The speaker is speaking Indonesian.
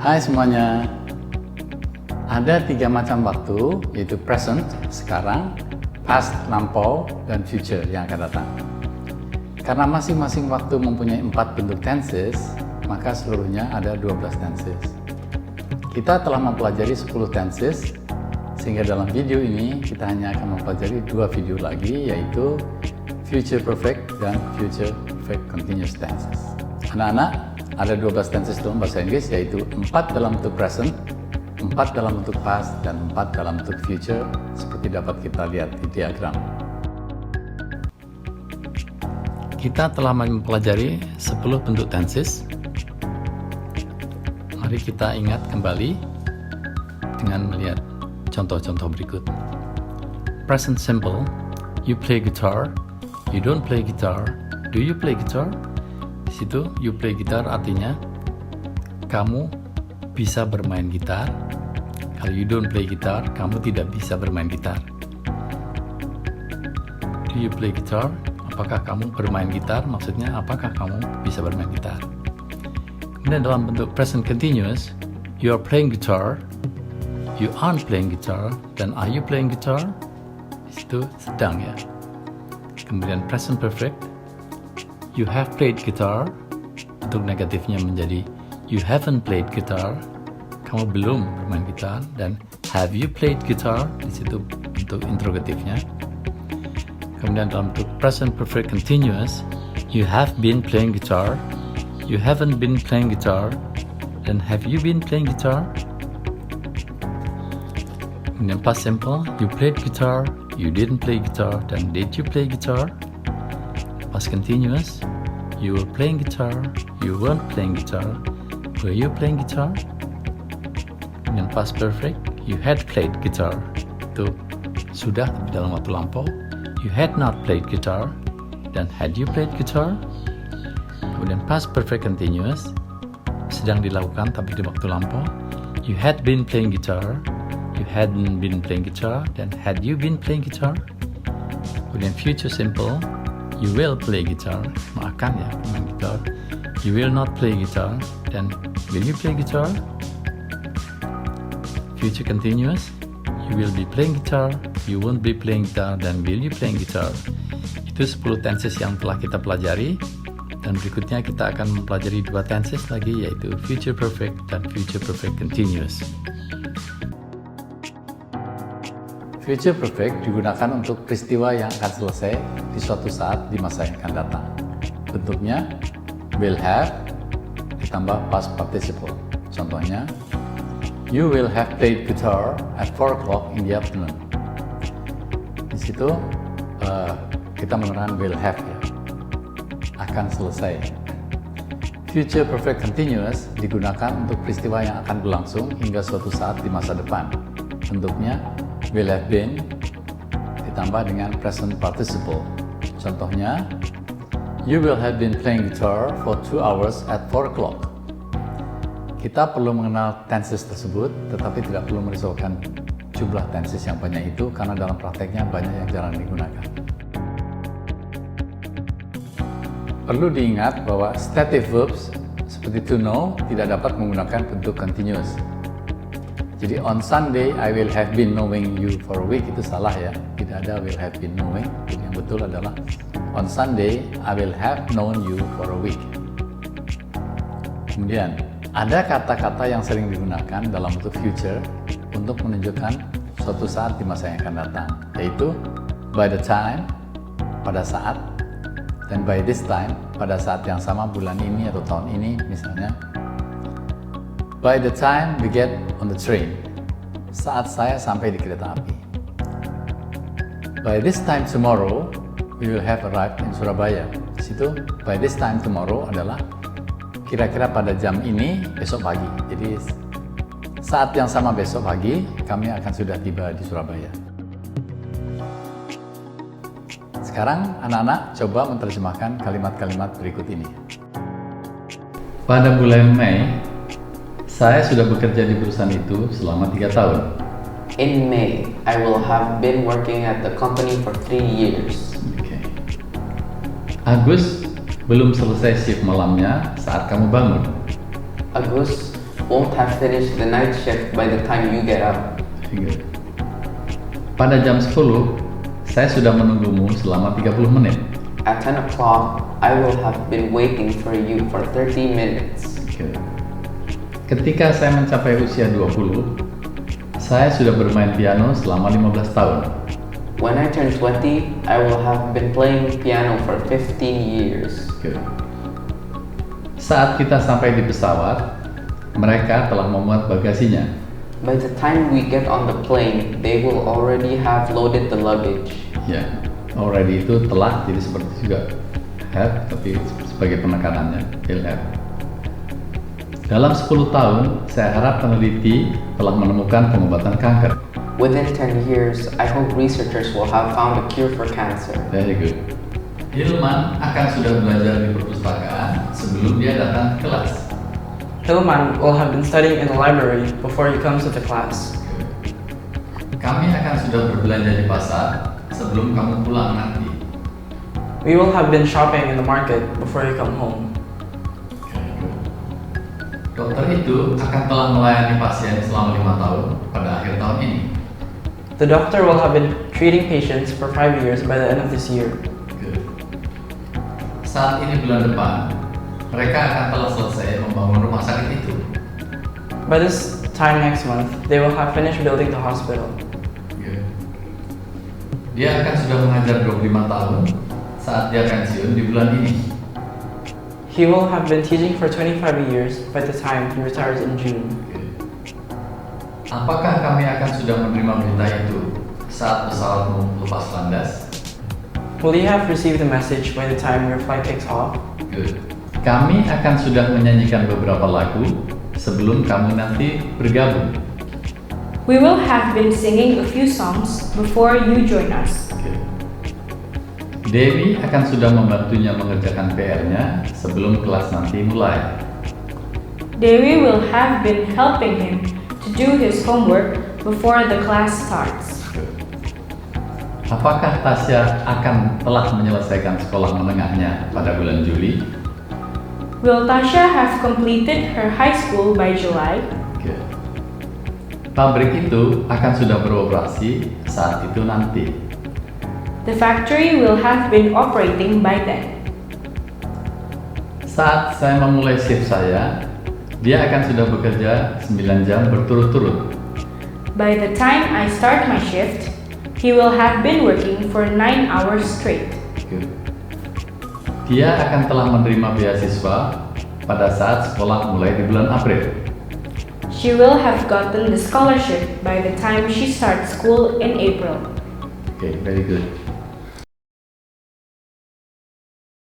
Hai semuanya. Ada 3 macam waktu, yaitu present, sekarang, past, lampau, dan future yang akan datang. Karena masing-masing waktu mempunyai 4 bentuk tenses, maka seluruhnya ada 12 tenses. Kita telah mempelajari 10 tenses, sehingga dalam video ini kita hanya akan mempelajari 2 video lagi, yaitu future perfect dan future perfect continuous tenses. Anak-anak, ada 12 tenses dalam bahasa Inggris, yaitu 4 dalam bentuk present, 4 dalam bentuk past, dan 4 dalam bentuk future, seperti dapat kita lihat di diagram. Kita telah mempelajari 10 bentuk tenses. Mari kita ingat kembali dengan melihat contoh-contoh berikut. Present simple, you play guitar, you don't play guitar, do you play guitar? Di situ you play guitar artinya kamu bisa bermain gitar. Kalau you don't play guitar, kamu tidak bisa bermain gitar. Do you play guitar? Apakah kamu bermain gitar? Maksudnya apakah kamu bisa bermain gitar? Kemudian dalam bentuk present continuous, you are playing guitar, you aren't playing guitar, dan are you playing guitar? Di situ sedang ya. Kemudian present perfect, you have played guitar, untuk negatifnya menjadi you haven't played guitar, kamu belum bermain gitar, dan have you played guitar, di situ untuk interrogatifnya. Kemudian dalam bentuk present perfect continuous, you have been playing guitar, you haven't been playing guitar, dan have you been playing guitar. Kemudian past simple, you played guitar, you didn't play guitar, dan did you play guitar. Past continuous, you were playing guitar, you weren't playing guitar, were you playing guitar? Dengan past perfect, you had played guitar, itu sudah tapi dalam waktu lampau. You had not played guitar, dan had you played guitar? Kemudian past perfect continuous, sedang dilakukan tapi di waktu lampau. You had been playing guitar, you hadn't been playing guitar, dan had you been playing guitar? Kemudian future simple, you will play guitar, akan ya main gitar. You will not play guitar, dan will you play guitar? Future continuous, you will be playing guitar, you won't be playing guitar, dan will you playing guitar. Itu 10 tenses yang telah kita pelajari, dan berikutnya kita akan mempelajari 2 tenses lagi, yaitu future perfect dan future perfect continuous. Future perfect digunakan untuk peristiwa yang akan selesai di suatu saat di masa yang akan datang. Bentuknya will have ditambah past participle. Contohnya, you will have played guitar at 4 o'clock in the afternoon. Di situ kita menggunakan will have ya, akan selesai. Future perfect continuous digunakan untuk peristiwa yang akan berlangsung hingga suatu saat di masa depan. Bentuknya will have been ditambah dengan present participle. Contohnya, you will have been playing guitar for 2 hours at 4 o'clock. Kita perlu mengenal tenses tersebut, tetapi tidak perlu merisaukan jumlah tenses yang banyak itu, karena dalam prakteknya banyak yang jarang digunakan. Perlu diingat bahwa stative verbs seperti to know tidak dapat menggunakan bentuk continuous. Jadi on Sunday I will have been knowing you for a week, itu salah ya, tidak ada will have been knowing. Jadi yang betul adalah on Sunday I will have known you for a week. Kemudian ada kata-kata yang sering digunakan dalam bentuk future untuk menunjukkan suatu saat di masa yang akan datang, yaitu by the time, pada saat, dan by this time, pada saat yang sama bulan ini atau tahun ini misalnya. By the time we get on the train, saat saya sampai di kereta api. By this time tomorrow, we will have arrived in Surabaya. Di situ, by this time tomorrow adalah kira-kira pada jam ini besok pagi. Jadi saat yang sama besok pagi, kami akan sudah tiba di Surabaya. Sekarang anak-anak coba menerjemahkan kalimat-kalimat berikut ini. Pada bulan Mei, saya sudah bekerja di perusahaan itu selama 3 tahun. In May, I will have been working at the company for 3 years. Okay. Agus belum selesai shift malamnya saat kamu bangun. Agus won't have finished the night shift by the time you get up. Very good. Pada jam 10, saya sudah menunggumu selama 30 menit. At 10 o'clock, I will have been waiting for you for 30 minutes. Good. Ketika saya mencapai usia 20, saya sudah bermain piano selama 15 tahun. When I turn 20, I will have been playing piano for 15 years. Good. Saat kita sampai di pesawat, mereka telah memuat bagasinya. By the time we get on the plane, they will already have loaded the luggage. Ya, already itu telah, jadi seperti juga have, tapi sebagai penekanannya, will have. Dalam 10 tahun, saya harap peneliti telah menemukan pengobatan kanker. Within 10 years, I hope researchers will have found a cure for cancer. Very good. Hilman akan sudah belajar di perpustakaan sebelum dia datang ke kelas. Hilman will have been studying in the library before he comes to the class. Kami akan sudah berbelanja di pasar sebelum kamu pulang nanti. We will have been shopping in the market before you come home. Dokter itu akan telah melayani pasien selama 5 tahun pada akhir tahun ini. The doctor will have been treating patients for 5 years by the end of this year. Good. Saat ini bulan depan, mereka akan telah selesai membangun rumah sakit itu. By this time next month, they will have finished building the hospital. Good. Dia akan sudah mengajar 25 tahun saat dia pensiun di bulan ini. He will have been teaching for 25 years by the time he retires in June. Apakah kami akan sudah menerima berita itu saat pesawatmu lepas landas? Will you have received the message by the time your flight takes off? Good. Kami akan sudah menyanyikan beberapa lagu sebelum kamu nanti bergabung. We will have been singing a few songs before you join us. Good. Dewi akan sudah membantunya mengerjakan PR-nya sebelum kelas nanti mulai. Dewi will have been helping him to do his homework before the class starts. Apakah Tasya akan telah menyelesaikan sekolah menengahnya pada bulan Juli? Will Tasha have completed her high school by July? Oke. Pabrik itu akan sudah beroperasi saat itu nanti. The factory will have been operating by then. Saat saya memulai shift saya, dia akan sudah bekerja 9 jam berturut-turut. By the time I start my shift, he will have been working for 9 hours straight. Oke. Dia akan telah menerima beasiswa pada saat sekolah mulai di bulan April. She will have gotten the scholarship by the time she starts school in April. Oke, very good.